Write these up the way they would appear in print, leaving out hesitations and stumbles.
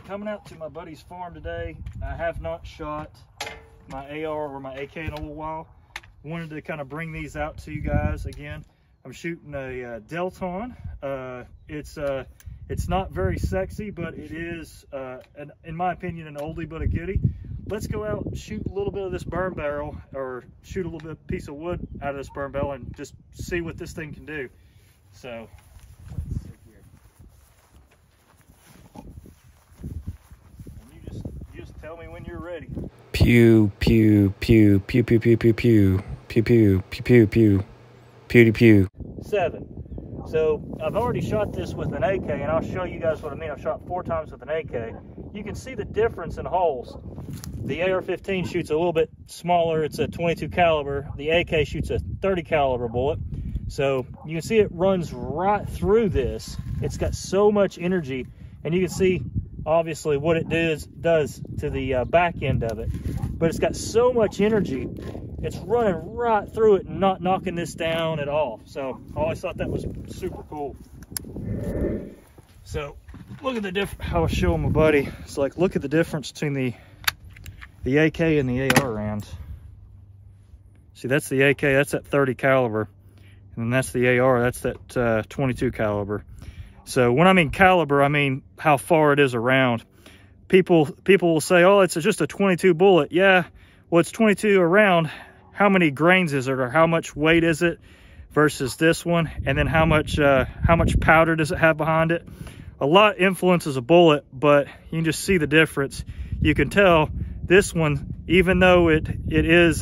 Coming out to my buddy's farm today. I have not shot my AR or my AK in a little while. Wanted to kind of bring these out to you guys again. I'm shooting a Delton. It's not very sexy, but it is, in my opinion, an oldie but a goodie. Let's go out and shoot a little bit of this burn barrel, or shoot a little bit piece of wood out of this burn barrel, and just see what this thing can do. So let's see here. And you just tell me when you're ready. Pew pew pew pew pew pew pew pew pew pew pew pew pew pew. 7. So I've already shot this with an AK, and I'll show you guys what I mean. I've shot 4 times with an AK. You can see the difference in holes. The AR-15 shoots a little bit smaller. It's a 22 caliber. The AK shoots a 30 caliber bullet. So you can see it runs right through this. It's got so much energy, and you can see obviously what it does to the back end of it. But it's got so much energy, it's running right through it and not knocking this down at all. So I always thought that was super cool. So look at the difference. I was showing my buddy. It's like, look at the difference between the AK and the AR rounds. See, that's the AK, that's that 30 caliber. And then that's the AR, that's that 22 caliber. So when I mean caliber, I mean how far it is around. People will say, oh, it's just a 22 bullet. Yeah, well, it's 22 around. How many grains is it, or how much weight is it versus this one? And then how much powder does it have behind it? A lot influences a bullet, but you can just see the difference. You can tell this one, even though it is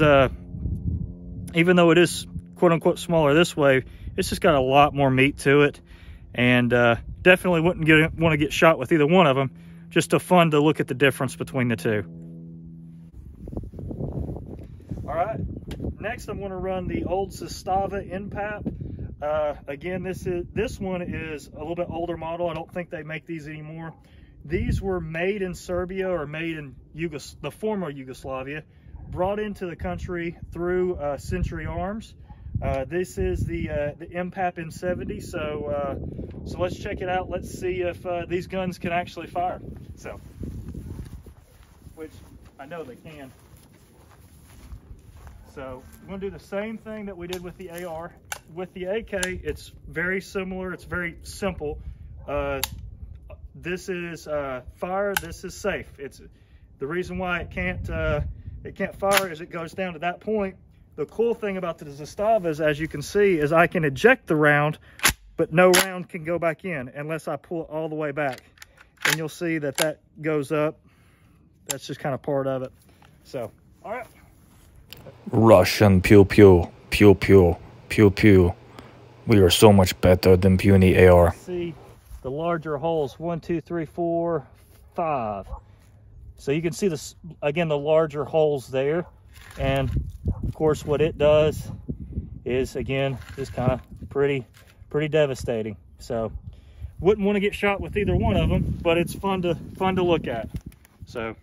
quote unquote smaller this way, it's just got a lot more meat to it. And definitely wouldn't want to get shot with either one of them. Just fun to look at the difference between the two. All right, next I'm going to run the old Zastava NPaP. Again, this one is a little bit older model. I don't think they make these anymore. These were made in Serbia, or made in the former Yugoslavia, brought into the country through Century Arms. This is the NPaP M70, so let's check it out. Let's see if these guns can actually fire. So, which I know they can. So I'm going to do the same thing that we did with the AR. With the AK, it's very similar. It's very simple. This is fire. This is safe. It's the reason why it can't fire is it goes down to that point. The cool thing about the Zastavas, as you can see, is I can eject the round, but no round can go back in unless I pull it all the way back. And you'll see that goes up. That's just kind of part of it. So, all right. Russian pew pew pew pew pew pew. We are so much better than puny AR. See the larger holes, 1, 2, 3, 4, 5. So you can see this again, the larger holes there. And of course, what it does is, again, just kind of pretty devastating. So wouldn't want to get shot with either one of them, but it's fun to look at. So